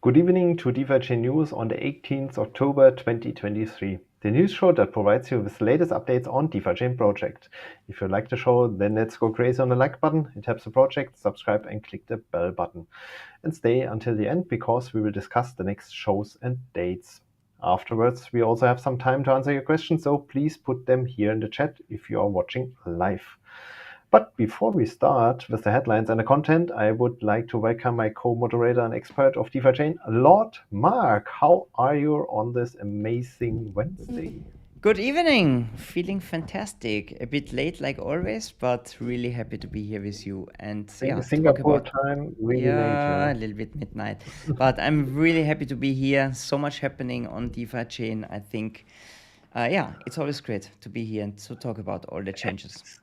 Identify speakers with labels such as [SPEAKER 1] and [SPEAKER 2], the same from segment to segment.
[SPEAKER 1] Good evening to DeFiChain News on the 18th October 2023, the news show that provides you with the latest updates on DeFiChain project. If you like the show, then let's go crazy on the like button. It helps the project, subscribe and click the bell button. And stay until the end because we will discuss the next shows and dates. Afterwards, we also have some time to answer your questions, so please put them here in the chat if you are watching live. But before we start with the headlines and the content, I would like to welcome my co-moderator and expert of DeFiChain, Lord Mark. How are you on this amazing Wednesday?
[SPEAKER 2] Good evening. Feeling fantastic. A bit late like always, but really happy to be here with you and talk
[SPEAKER 1] Singapore
[SPEAKER 2] about
[SPEAKER 1] time, really late,
[SPEAKER 2] a little bit midnight. But I'm really happy to be here. So much happening on DeFiChain. I think it's always great to be here and to talk about all the changes.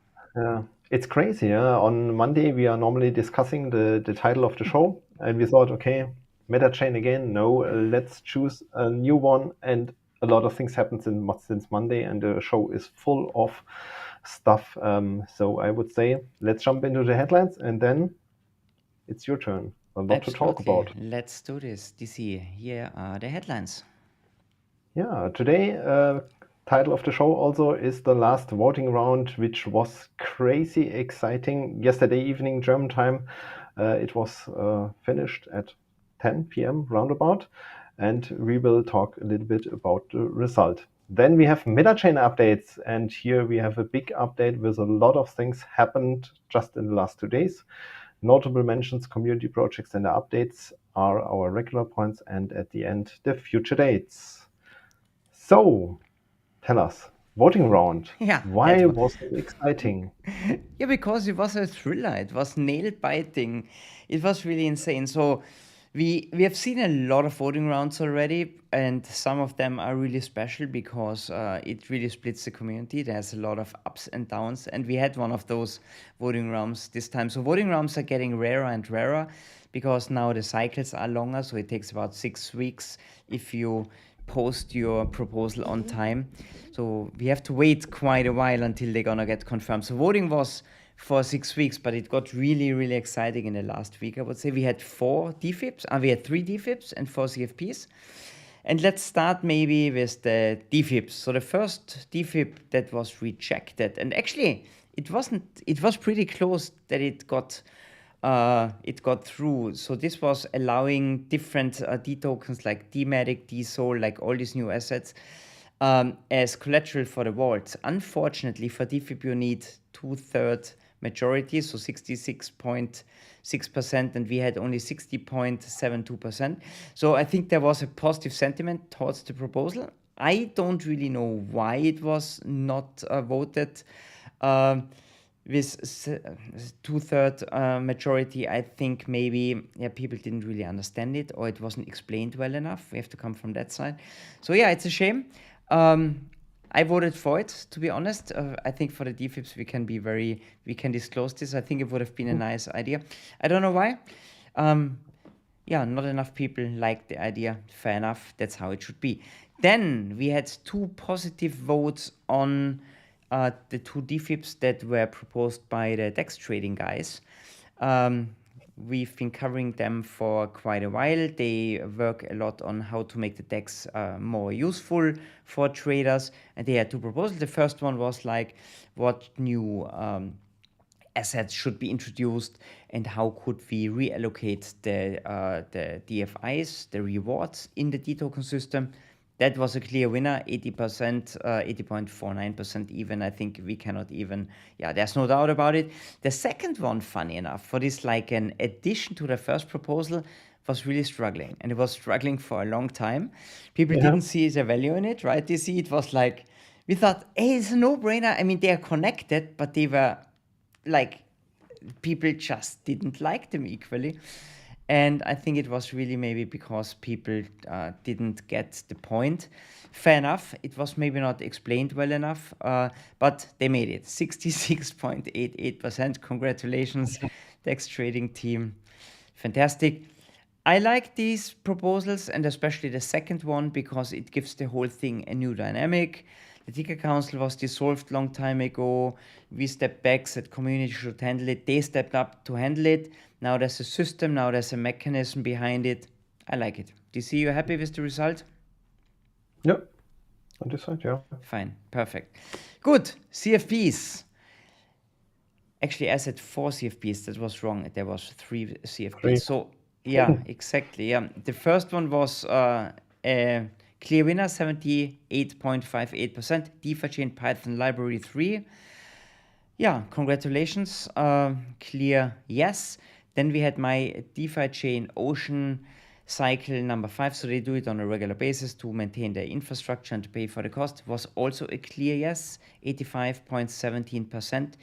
[SPEAKER 1] It's crazy. On Monday, we are normally discussing the title of the show, and we thought, okay, meta chain again. No, let's choose a new one. And a lot of things happened since Monday, and the show is full of stuff. So I would say, let's jump into the headlines, and then it's your turn. A lot to talk about.
[SPEAKER 2] Let's do this. DC, here are the headlines.
[SPEAKER 1] Yeah, today, title of the show also is the last voting round, which was crazy exciting. Yesterday evening, German time, it was finished at 10 p.m. roundabout, and we will talk a little bit about the result. Then we have MetaChain updates, and here we have a big update with a lot of things happened just in the last 2 days. Notable mentions, community projects, and the updates are our regular points, and at the end, the future dates. So, tell us, voting round. Why was it exciting?
[SPEAKER 2] Yeah, because it was a thriller. It was nail biting. It was really insane. So we have seen a lot of voting rounds already, and some of them are really special because it really splits the community. There's a lot of ups and downs, and we had one of those voting rounds this time. So voting rounds are getting rarer and rarer because now the cycles are longer. So it takes about 6 weeks if you post your proposal on time. So we have to wait quite a while until they're gonna get confirmed. So voting was for 6 weeks, but it got really, really exciting in the last week. I would say we had 4 DFIPs, we had 3 DFIPs and 4 CFPs. And let's start maybe with the DFIPs. So the first DFIP that was rejected, and actually it was pretty close that it got through. So this was allowing different D tokens like DMATIC, DSOL, like all these new assets as collateral for the vaults. Unfortunately, for DFIP, you need 2/3 majority, so 66.6%, and we had only 60.72%. So I think there was a positive sentiment towards the proposal. I don't really know why it was not voted. With 2/3 majority, I think maybe people didn't really understand it, or it wasn't explained well enough. We have to come from that side. So it's a shame. I voted for it, to be honest. I think for the DFIPs we can disclose this. I think it would have been a nice idea. I don't know why. Not enough people liked the idea. Fair enough. That's how it should be. Then we had 2 positive votes on the 2 DFIPs that were proposed by the DEX trading guys. We've been covering them for quite a while. They work a lot on how to make the DEX more useful for traders, and they had 2 proposals. The first one was like what new assets should be introduced and how could we reallocate the DFIs, the rewards in the D token system. That was a clear winner, 80%, 80.49% even. I think we cannot even, there's no doubt about it. The second one, funny enough, for this like an addition to the first proposal, was really struggling. And it was struggling for a long time. People didn't see the value in it, right? You see, it was like, we thought, hey, it's a no-brainer. I mean, they are connected, but they were like, people just didn't like them equally. And I think it was really maybe because people didn't get the point. Fair enough, it was maybe not explained well enough, but they made it. 66.88%. Congratulations, DEX trading team. Fantastic. I like these proposals, and especially the second one, because it gives the whole thing a new dynamic. The ticker council was dissolved long time ago. We stepped back, said community should handle it. They stepped up to handle it. Now there's a system, now there's a mechanism behind it. I like it. DC, you happy with the result?
[SPEAKER 1] Yeah, on this side, yeah.
[SPEAKER 2] Fine, perfect. Good, CFPs. Actually, I said 4 CFPs. That was wrong. There was 3 CFPs.
[SPEAKER 1] 3.
[SPEAKER 2] So, yeah, exactly. Yeah, the first one was a clear winner, 78.58%. DeFiChain Python Library 3. Yeah, congratulations. Clear yes. Then we had my DeFiChain Ocean cycle number 5. So they do it on a regular basis to maintain their infrastructure and to pay for the cost. Was also a clear yes, 85.17%.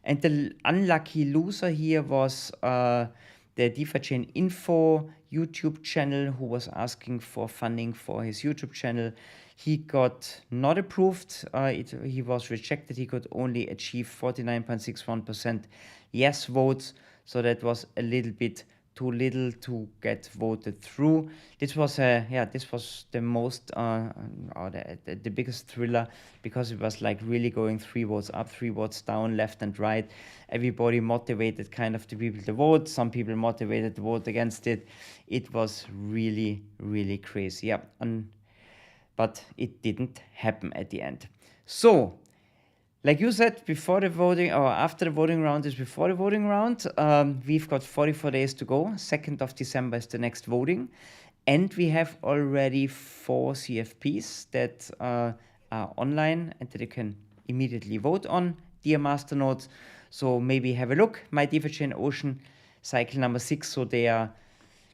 [SPEAKER 2] And the unlucky loser here was the DeFiChain Info YouTube channel, who was asking for funding for his YouTube channel. He got not approved. He was rejected. He could only achieve 49.61% yes votes. So that was a little bit too little to get voted through. This was the most the biggest thriller, because it was like really going 3 votes up, 3 votes down, left and right. Everybody motivated kind of the people to vote. Some people motivated to vote against it. It was really, really crazy. Yeah, but it didn't happen at the end. So, like you said, before the voting or after the voting round is before the voting round. We've got 44 days to go. 2nd of December is the next voting. And we have already 4 CFPs that are online and that you can immediately vote on, dear masternodes. So maybe have a look. My DeFiChain Ocean cycle number 6. So they are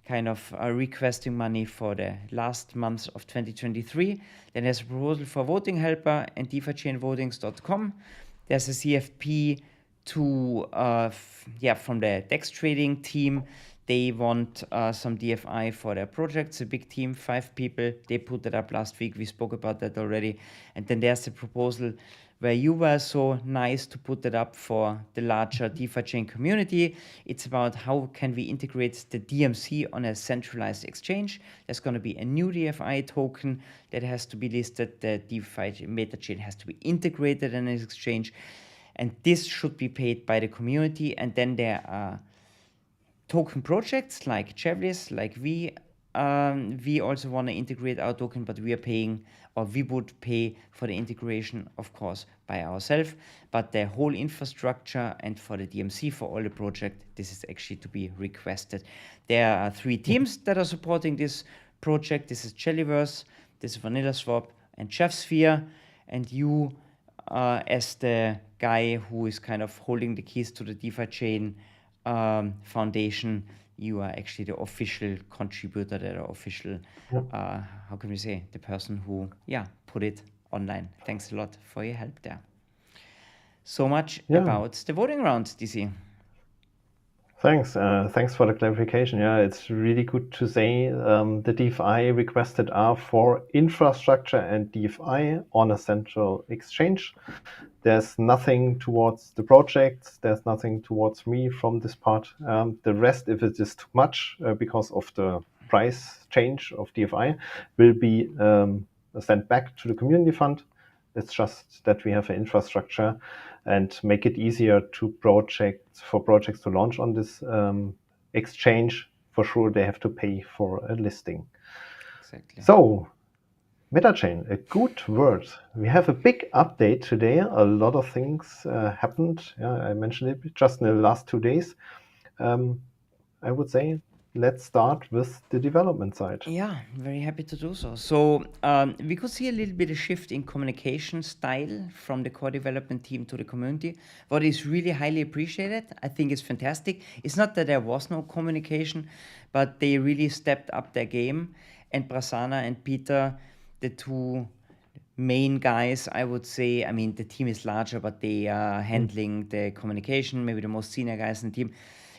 [SPEAKER 2] kind of requesting money for the last month of 2023. Then there's a proposal for voting helper and DeFiChainVotings.com. There's a CFP to from the DEX trading team. They want some DFI for their project. It's a big team, 5 people. They put it up last week. We spoke about that already. And then there's a proposal where you were so nice to put that up for the larger DeFiChain community. It's about how can we integrate the DMC on a centralized exchange. There's going to be a new DFI token that has to be listed. The DeFi metachain has to be integrated in an exchange. And this should be paid by the community. And then there are token projects like Chevlis, like we also want to integrate our token, but we are paying, or we would pay for the integration, of course, by ourselves. But the whole infrastructure and for the DMC for all the project, this is actually to be requested. There are 3 teams that are supporting this project. This is Jellyverse, this is VanillaSwap, and ChefSphere. And you, as the guy who is kind of holding the keys to the DeFiChain foundation, you are actually the official contributor, the official, how can we say, the person who, put it online. Thanks a lot for your help there. So much about the voting round, DC.
[SPEAKER 1] Thanks. Thanks for the clarification. Yeah, it's really good to say the DeFi requested are for infrastructure and DeFi on a central exchange. There's nothing towards the projects. There's nothing towards me from this part. The rest, if it is too much because of the price change of DeFi, will be sent back to the community fund. It's just that we have an infrastructure and make it easier for projects to launch on this exchange. For sure, they have to pay for a listing.
[SPEAKER 2] Exactly.
[SPEAKER 1] So, MetaChain, a good word. We have a big update today. A lot of things happened. I mentioned it just in the last 2 days. I would say let's start with the development side.
[SPEAKER 2] Yeah, very happy to do so. So we could see a little bit of shift in communication style from the core development team to the community. What is really highly appreciated, I think it's fantastic. It's not that there was no communication, but they really stepped up their game. And Prasanna and Peter, the 2 main guys, I would say, I mean, the team is larger, but they are handling the communication, maybe the most senior guys in the team.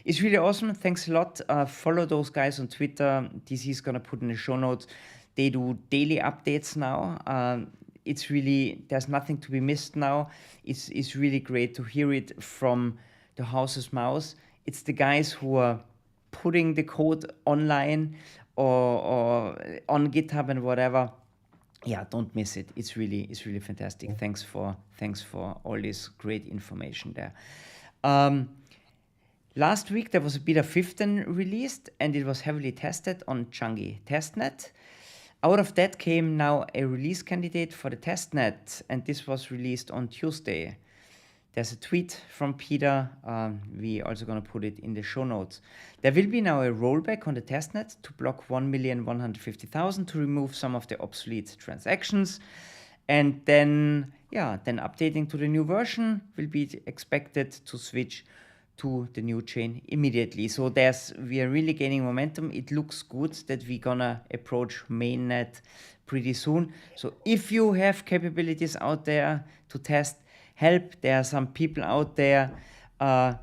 [SPEAKER 2] It's really awesome. Thanks a lot. Follow those guys on Twitter. DC is going to put in the show notes. They do daily updates now. It's really, there's nothing to be missed now. It's really great to hear it from the house's mouth. It's the guys who are putting the code online or on GitHub and whatever. Yeah, don't miss it. It's really fantastic. Thanks for all this great information there. Last week there was a beta 15 released and it was heavily tested on Changi testnet. Out of that came now a release candidate for the testnet, and this was released on Tuesday. There's a tweet from Peter. We also going to put it in the show notes. There will be now a rollback on the testnet to block 1,150,000 to remove some of the obsolete transactions. And then updating to the new version will be expected to switch to the new chain immediately. So we are really gaining momentum. It looks good that we're gonna approach mainnet pretty soon. So if you have capabilities out there to test, help. There are some people out there. I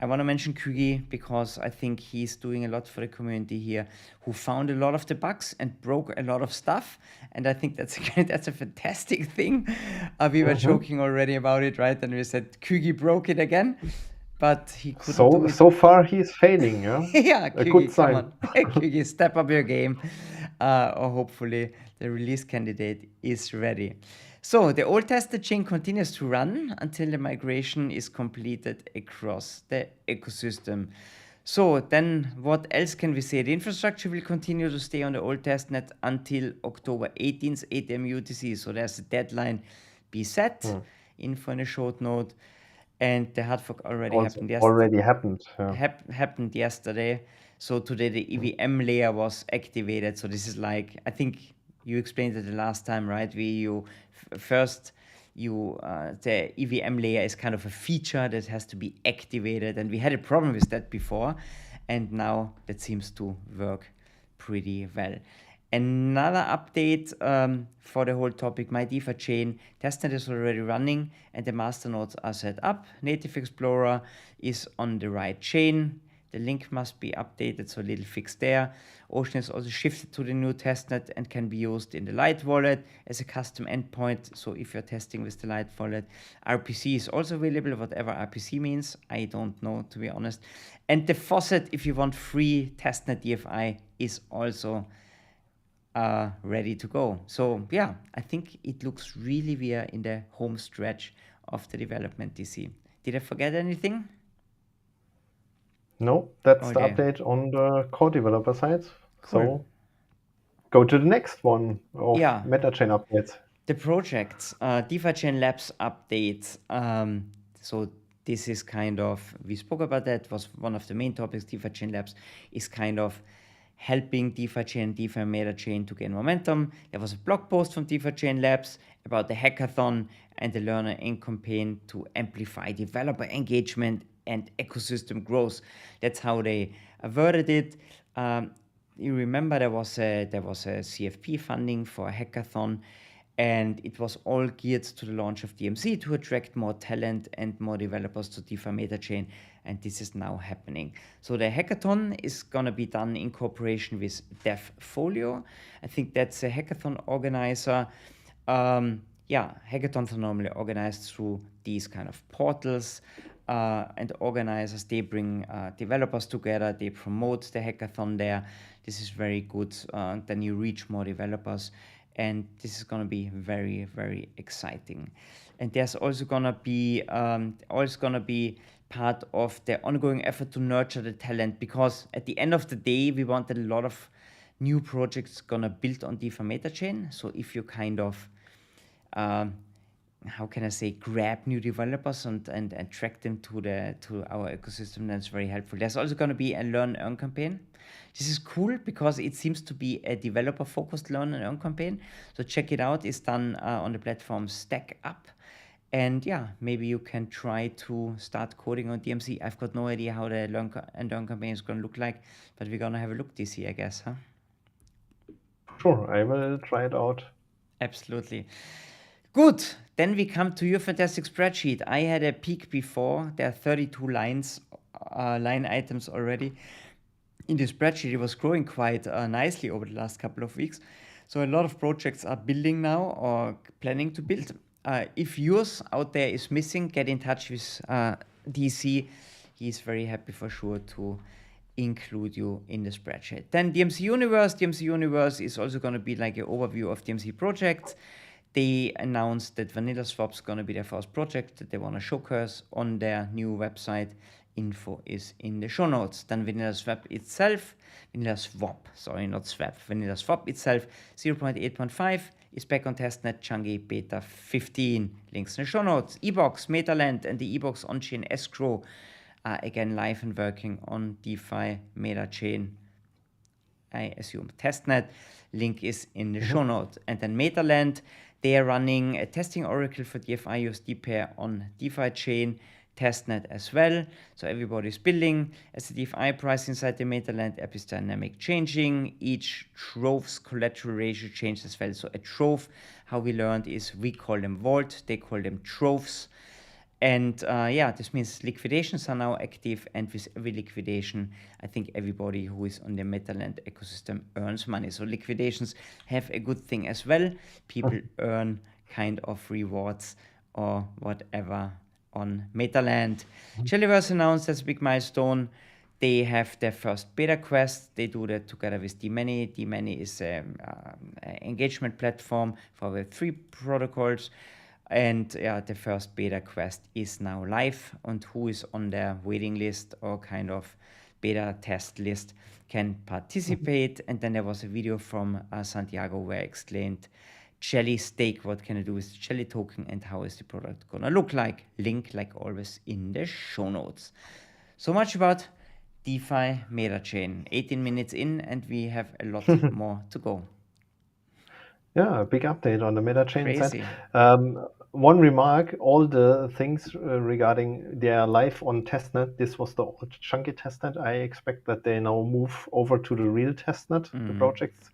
[SPEAKER 2] want to mention Kugi because I think he's doing a lot for the community here, who found a lot of the bugs and broke a lot of stuff. And I think that's a fantastic thing. We were joking already about it, right? And we said Kugi broke it again, but he couldn't do it.
[SPEAKER 1] So far he's failing, yeah?
[SPEAKER 2] Yeah,
[SPEAKER 1] a
[SPEAKER 2] Kugi,
[SPEAKER 1] good sign.
[SPEAKER 2] come on. Kugi, step up your game. Or hopefully the release candidate is ready. So the old testnet chain continues to run until the migration is completed across the ecosystem. So then what else can we say? The infrastructure will continue to stay on the old testnet until October 18th, 8 a.m. UTC. So there's a deadline be set. Info in a short note. And the hard fork happened yesterday. Happened yesterday. So today the EVM layer was activated. So this is like, I think you explained it the last time, right? The EVM layer is kind of a feature that has to be activated, and we had a problem with that before, and now that seems to work pretty well. Another update for the whole topic, my DeFiChain testnet is already running and the masternodes are set up. Native Explorer is on the right chain. The link must be updated, so a little fix there. Ocean is also shifted to the new testnet and can be used in the Lite wallet as a custom endpoint. So if you're testing with the Lite wallet, RPC is also available, whatever RPC means. I don't know, to be honest. And the faucet, if you want free testnet DFI, is also ready to go. So yeah, I think it looks really we are in the home stretch of the development DC. Did I forget anything?
[SPEAKER 1] No, that's the update on the core developer side. Cool. So go to the next one of MetaChain updates.
[SPEAKER 2] The projects, DeFiChain Labs updates. So this is kind of, we spoke about that, was one of the main topics. DeFiChain Labs is kind of helping DeFiChain, DeFi MetaChain to gain momentum. There was a blog post from DeFiChain Labs about the hackathon and the Learner Inc. campaign to amplify developer engagement and ecosystem growth. That's how they worded it. You remember there was a CFP funding for a hackathon, and it was all geared to the launch of DMC to attract more talent and more developers to DeFi MetaChain, and this is now happening. So the hackathon is gonna be done in cooperation with DevFolio. I think that's a hackathon organizer. Hackathons are normally organized through these kind of portals, and organizers, they bring developers together, they promote the hackathon there. This is very good. Then you reach more developers, and this is going to be very, very exciting. And there's also going to be part of the ongoing effort to nurture the talent, because at the end of the day, we wanted a lot of new projects going to build on DeFi MetaChain. So if you kind of how can I say, grab new developers and attract them to our ecosystem, that's very helpful. There's also going to be a learn earn campaign. This is cool because it seems to be a developer focused learn and earn campaign. So check it out. It's done on the platform Stack Up. And yeah, maybe you can try to start coding on DMC. I've got no idea how the learn and earn campaign is going to look like, but we're going to have a look this year, I guess, huh?
[SPEAKER 1] Sure, I will try it out.
[SPEAKER 2] Absolutely. Good. Then we come to your fantastic spreadsheet. I had a peek before. There are 32 line items already in the spreadsheet. It was growing quite nicely over the last couple of weeks. So a lot of projects are building now or planning to build. If yours out there is missing, get in touch with DC. He's very happy for sure to include you in the spreadsheet. Then DMC Universe. DMC Universe is also going to be like an overview of DMC projects. they announced that Vanilla Swap's going to be their first project that they want to showcase on their new website. Info is in the show notes. Then Vanilla Swap itself, Vanilla Swap, sorry, not Swap, Vanilla Swap itself, 0.8.5 is back on testnet, Chunky Beta 15. Links in the show notes. eBox, Metaland, and the eBox on-chain escrow are again live and working on DeFi MetaChain, I assume testnet. Link is in the show notes. And then Metaland, they are running a testing oracle for DFI USD pair on DeFiChain testnet as well. So everybody's building. As the DFI price inside the Metaland app is dynamic changing, each trove's collateral ratio changed as well. So a trove, how we learned, is we call them vault, they call them troves. And this means liquidations are now active, and with every liquidation, I think everybody who is on the Metaland ecosystem earns money. So liquidations have a good thing as well. People earn kind of rewards or whatever on Metaland. Jellyverse announced as a big milestone. They have their first beta quest. They do that together with D-Many. D-Many is an engagement platform for Web3 protocols. And the first beta quest is now live, and who is on their waiting list or kind of beta test list can participate. And then there was a video from Santiago where I explained Jelly Stake, what can I do with the Jelly token and how is the product gonna look like. Link, like always, in the show notes. So much about DeFi MetaChain. 18 minutes in, and we have a lot more to go.
[SPEAKER 1] Yeah, a big update on the MetaChain
[SPEAKER 2] Crazy.
[SPEAKER 1] side. One remark, all the things regarding they are live on testnet. This was the old chunky testnet. I expect that they now move over to the real testnet, the projects.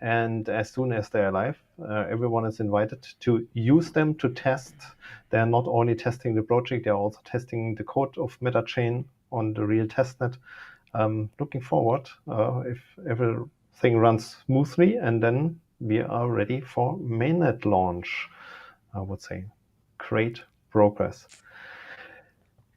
[SPEAKER 1] And as soon as they are live, everyone is invited to use them to test. They're not only testing the project, they're also testing the code of MetaChain on the real testnet. Looking forward if everything runs smoothly, and then we are ready for mainnet launch. I would say great progress.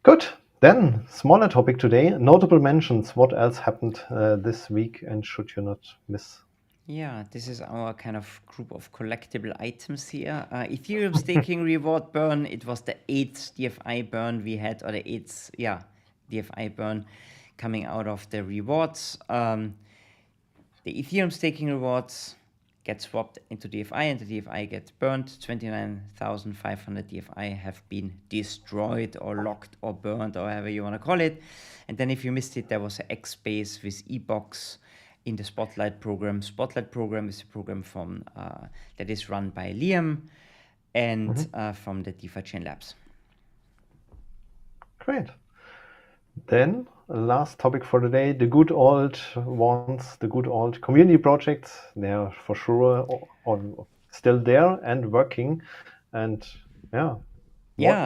[SPEAKER 1] Good. Then, smaller topic today, notable mentions. What else happened this week and should you not miss?
[SPEAKER 2] Yeah, this is our kind of group of collectible items here. Ethereum staking reward burn. It was the 8th DFI burn we had, or the 8th, DFI burn coming out of the rewards. The Ethereum staking rewards get swapped into DFI, and the DFI gets burned. 29,500 DFI have been destroyed or locked or burned, or however you want to call it. And then if you missed it, there was an X-Space with eBox in the Spotlight program. Spotlight program is a program from that is run by Liam and from the DeFiChain Labs.
[SPEAKER 1] Great. Then, last topic for today, the good old ones, the good old community projects. They are for sure still there and working. And what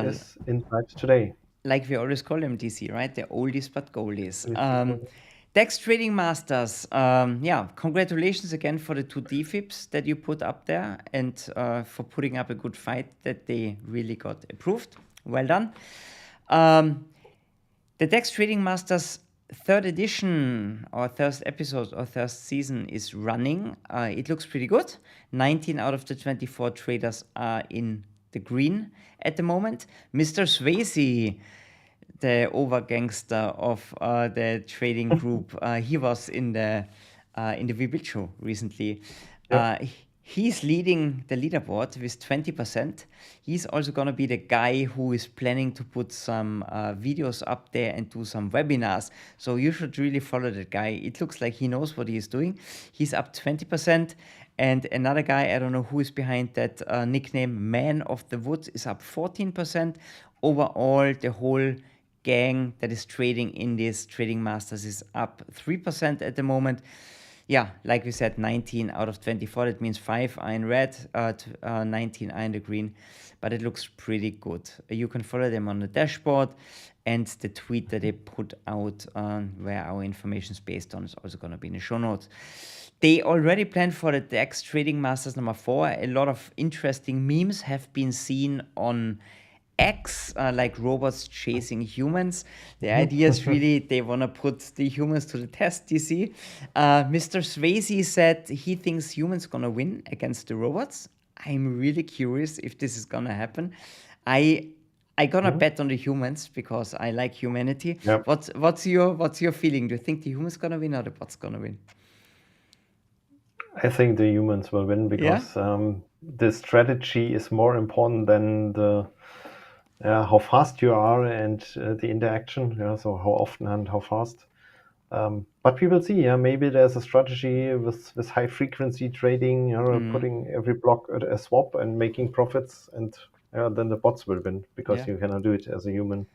[SPEAKER 1] is inside today?
[SPEAKER 2] Like we always call them, DC, right? They're oldies but goldies. DEX Trading Masters, congratulations again for the 2 DFIPs that you put up there, and for putting up a good fight that they really got approved. Well done. The DEX Trading Masters 3rd edition, or 1st episode, or 1st season is running. It looks pretty good. 19 out of the 24 traders are in the green at the moment. Mr. Swayze, the over-gangster of the trading group, he was in the Rebuild show recently. He's leading the leaderboard with 20%. He's also going to be the guy who is planning to put some videos up there and do some webinars. So you should really follow that guy. It looks like he knows what he is doing. He's up 20%. And another guy, I don't know who is behind that nickname, Man of the Woods, is up 14%. Overall, the whole gang that is trading in this Trading Masters is up 3% at the moment. Yeah, like we said, 19 out of 24. That means 5 are in red, 19 are in the green. But it looks pretty good. You can follow them on the dashboard. And the tweet that they put out where our information is based on is also going to be in the show notes. They already planned for the DEX Trading Masters number 4. A lot of interesting memes have been seen on X, like robots chasing humans. The idea is really they want to put the humans to the test, you see. Mr. Swayze said he thinks humans going to win against the robots. I'm really curious if this is gonna happen. I gonna bet on the humans because I like humanity.
[SPEAKER 1] Yeah.
[SPEAKER 2] What's your feeling? Do you think the humans gonna win or the bots gonna win?
[SPEAKER 1] I think the humans will win
[SPEAKER 2] Yeah.
[SPEAKER 1] because the strategy is more important than the how fast you are and the interaction. Yeah, so how often and how fast. But we will see. Yeah, maybe there's a strategy with high frequency trading. Putting every block at a swap and making profits, and then the bots will win because
[SPEAKER 2] Yeah.
[SPEAKER 1] you cannot do it as a human.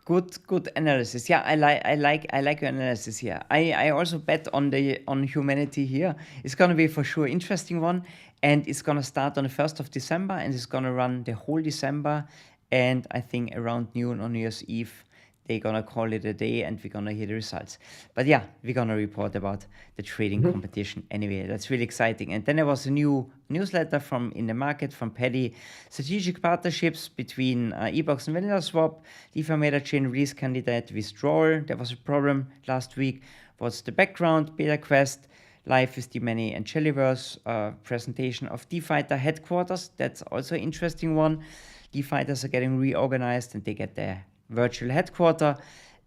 [SPEAKER 2] Good analysis. Yeah, I like your analysis here. I also bet on humanity here. It's gonna be for sure interesting one, and it's gonna start on the 1st of December, and it's gonna run the whole December, and I think around noon on New Year's Eve they're gonna call it a day, and we're gonna hear the results. But yeah, we're gonna report about the trading competition anyway. That's really exciting. And then there was a new newsletter from in the market from Paddy, strategic partnerships between eBox and Vanilla Swap, DeFi Meta Chain release candidate withdrawal. There was a problem last week. What's the background? Beta quest. Live with the Many and Jellyverse, presentation of DeFighter headquarters. That's also an interesting one. DeFighters are getting reorganized and they get their virtual headquarter,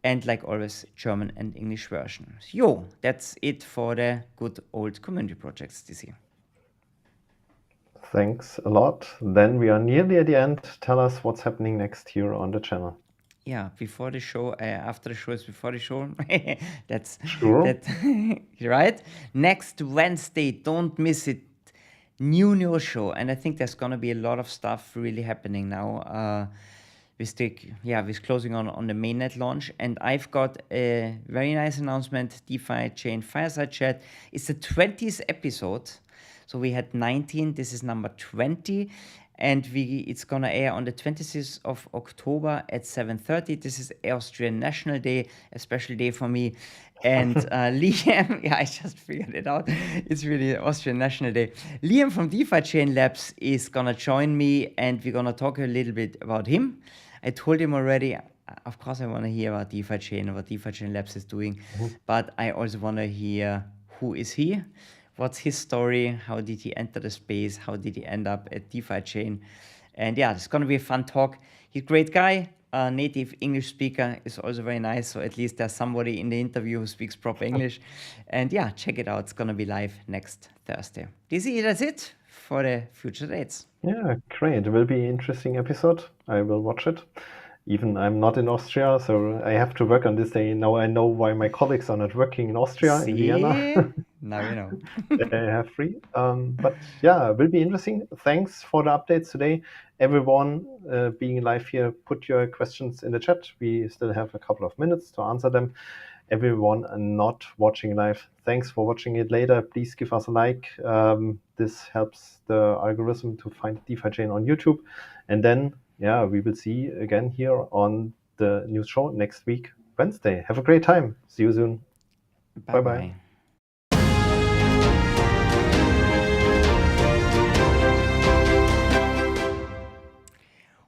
[SPEAKER 2] and like always, German and English version. Yo, that's it for the good old community projects this year.
[SPEAKER 1] Thanks a lot. Then we are nearly at the end. Tell us what's happening next here on the channel.
[SPEAKER 2] Yeah, before the show, after the show is before the show. That's
[SPEAKER 1] Sure.
[SPEAKER 2] that, right? Next Wednesday, don't miss it. New news show, and I think there's gonna be a lot of stuff really happening now. With closing on the mainnet launch, and I've got a very nice announcement. DeFiChain Fireside Chat. It's the 20th episode, so we had 19. This is number 20, and it's gonna air on the 26th of October at 7:30. This is Austrian National Day, a special day for me. And Liam, yeah, I just figured it out. It's really Austrian National Day. Liam from DeFiChain Labs is gonna join me, and we're gonna talk a little bit about him. I told him already, of course, I want to hear about DeFiChain, what DeFiChain Labs is doing, but I also want to hear who is he, what's his story, how did he enter the space, how did he end up at DeFiChain, and yeah, it's going to be a fun talk. He's a great guy, native English speaker is also very nice, so at least there's somebody in the interview who speaks proper English, and yeah, check it out, it's going to be live next Thursday. That's it for the future dates.
[SPEAKER 1] Yeah, great. It will be an interesting episode. I will watch it. Even I'm not in Austria, so I have to work on this day. Now I know why my colleagues are not working in Austria, in Vienna.
[SPEAKER 2] Now you know.
[SPEAKER 1] They have free. But yeah, it will be interesting. Thanks for the updates today. Everyone being live here, put your questions in the chat. We still have a couple of minutes to answer them. Everyone not watching live, thanks for watching it later. Please give us a like. This helps the algorithm to find DeFiChain on YouTube. And then, yeah, we will see you again here on the news show next week, Wednesday. Have a great time. See you soon. Bye-bye.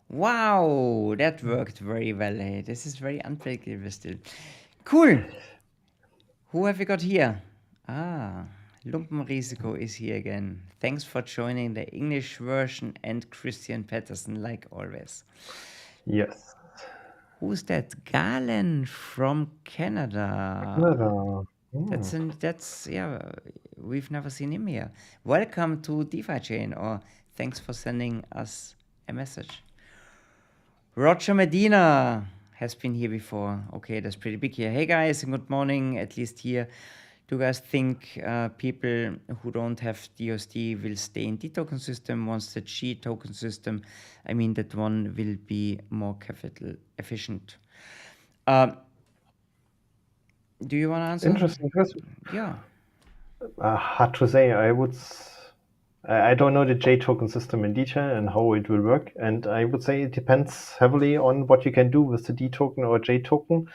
[SPEAKER 2] Wow, that worked very well. This is very unpredictable still. Cool. Who have we got here? Lumpenrisiko is here again. Thanks for joining the English version and Christian Patterson, like always.
[SPEAKER 1] Yes.
[SPEAKER 2] Who's that? Galen from Canada. That's we've never seen him here. Welcome to DeFiChain, or thanks for sending us a message. Roger Medina has been here before. Okay, that's pretty big here. Hey guys, good morning, at least here. Do you guys think people who don't have DUSD will stay in the token system once the G token system, I mean that one will be more capital efficient? Do you want to answer?
[SPEAKER 1] Interesting question.
[SPEAKER 2] Yeah.
[SPEAKER 1] Hard to say. I don't know the J token system in detail and how it will work. And I would say it depends heavily on what you can do with the D token or J token.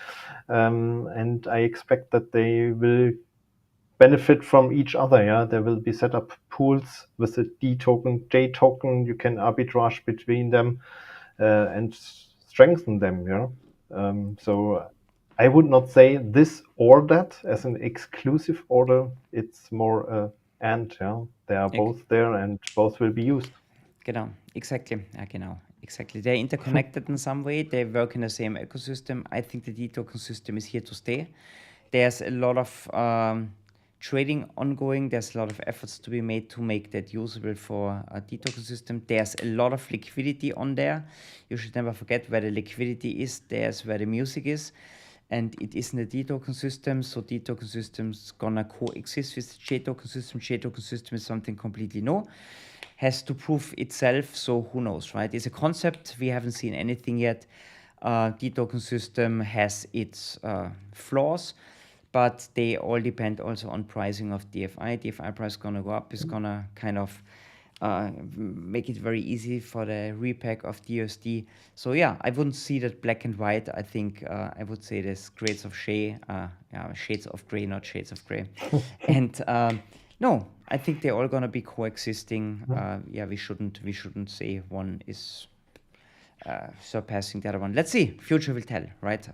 [SPEAKER 1] And I expect that they will benefit from each other. Yeah, there will be set up pools with the D token, J token. You can arbitrage between them and strengthen them. Yeah. So I would not say this or that as an exclusive order. It's more and they are
[SPEAKER 2] Ex-
[SPEAKER 1] both there and both will be used.
[SPEAKER 2] Genau, exactly. Genau, exactly. They're interconnected in some way. They work in the same ecosystem. I think the DeFi system is here to stay. There's a lot of trading ongoing. There's a lot of efforts to be made to make that usable for a DeFi system. There's a lot of liquidity on there. You should never forget where the liquidity is. There's where the music is. And it is in the D-token system, so D-token system's gonna coexist with the J-token system. J-token system is something completely new, has to prove itself, so who knows, right? It's a concept, we haven't seen anything yet. D-token system has its flaws, but they all depend also on pricing of DFI. DFI price gonna go up, is gonna kind of make it very easy for the repack of DUSD. So yeah, I wouldn't see that black and white. I think I would say there's grades of shades of gray, not shades of gray. And no, I think they're all gonna be coexisting. We shouldn't say one is surpassing the other one. Let's see. Future will tell, right?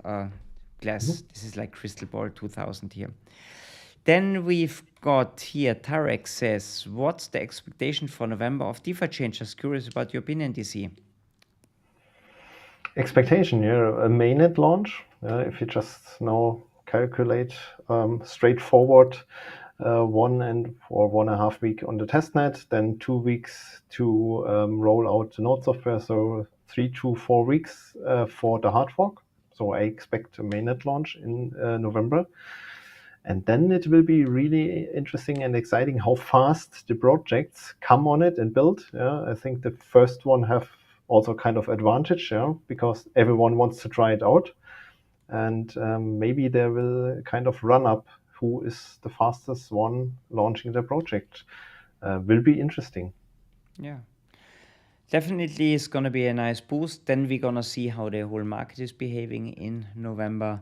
[SPEAKER 2] This is like Crystal Ball 2000 here. Then we've got here, Tarek says, what's the expectation for November of DeFiChain? Just curious about your opinion, DC.
[SPEAKER 1] Expectation, a mainnet launch. If you just now calculate straightforward 1.5 week on the testnet, then 2 weeks to roll out the node software, so 3 to 4 weeks for the hard fork. So I expect a mainnet launch in November. And then it will be really interesting and exciting how fast the projects come on it and build. I think the first one have also kind of advantage, because everyone wants to try it out. And maybe they will kind of run up who is the fastest one launching the project. Will be interesting.
[SPEAKER 2] Yeah. Definitely it's going to be a nice boost. Then we're going to see how the whole market is behaving in November.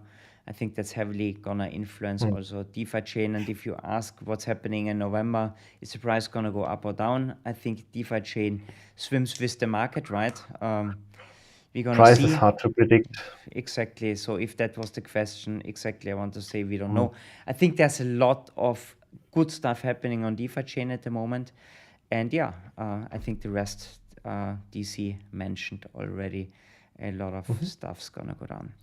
[SPEAKER 2] I think that's heavily going to influence also DeFiChain. And if you ask what's happening in November, is the price going to go up or down? I think DeFiChain swims with the market, right? We're going to
[SPEAKER 1] Price
[SPEAKER 2] see.
[SPEAKER 1] is hard to predict.
[SPEAKER 2] Exactly. So if that was the question, exactly, I want to say we don't know. I think there's a lot of good stuff happening on DeFiChain at the moment. And I think the rest DC mentioned already. A lot of stuff's going to go down.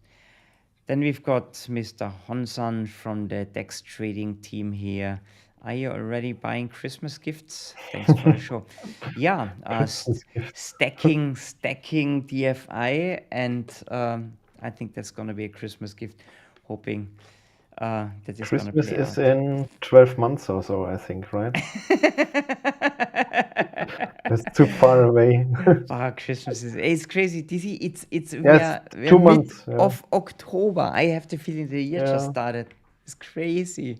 [SPEAKER 2] Then we've got Mr. Honsan from the DEX trading team here. Are you already buying Christmas gifts? Thanks for the show. Yeah, stacking DFI, and I think that's going to be a Christmas gift. Hoping that it's going to play
[SPEAKER 1] Christmas is
[SPEAKER 2] out.
[SPEAKER 1] in 12 months or so, I think, right? It's too far away.
[SPEAKER 2] Christmas it's crazy. It's
[SPEAKER 1] Yes,
[SPEAKER 2] we are
[SPEAKER 1] 2
[SPEAKER 2] mid
[SPEAKER 1] months.
[SPEAKER 2] of October. I have the feeling the year just
[SPEAKER 1] Yeah.
[SPEAKER 2] started. It's crazy.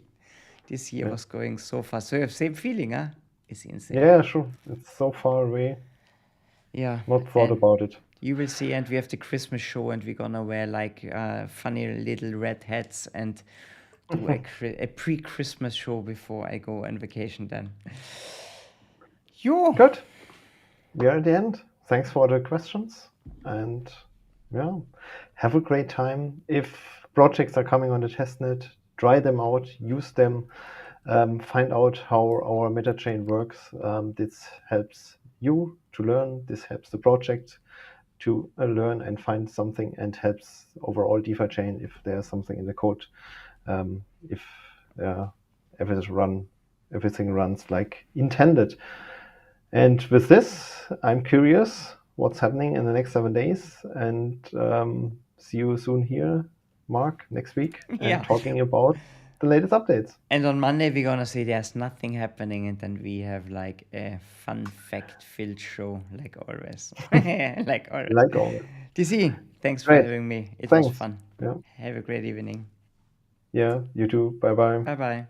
[SPEAKER 2] This year was going so fast. So you have same feeling, huh? It's insane.
[SPEAKER 1] Yeah, sure. It's so far away.
[SPEAKER 2] Yeah.
[SPEAKER 1] Not thought
[SPEAKER 2] and
[SPEAKER 1] about it.
[SPEAKER 2] You will see, and we have the Christmas show, and we're gonna wear like funny little red hats and do a pre-Christmas show before I go on vacation. Then.
[SPEAKER 1] Good. We are at the end. Thanks for the questions, and have a great time. If projects are coming on the testnet, try them out, use them, find out how our meta chain works. This helps you to learn. This helps the project to learn and find something, and helps overall DeFiChain if there's something in the code. If everything runs like intended. And with this, I'm curious what's happening in the next 7 days, and see you soon here, Mark, next week, and talking about the latest updates.
[SPEAKER 2] And on Monday, we're going to say there's nothing happening, and then we have like a fun fact-filled show, like always. Like always. DC, thanks for having me. It was fun.
[SPEAKER 1] Yeah.
[SPEAKER 2] Have a great evening.
[SPEAKER 1] Yeah, you too. Bye-bye.
[SPEAKER 2] Bye-bye.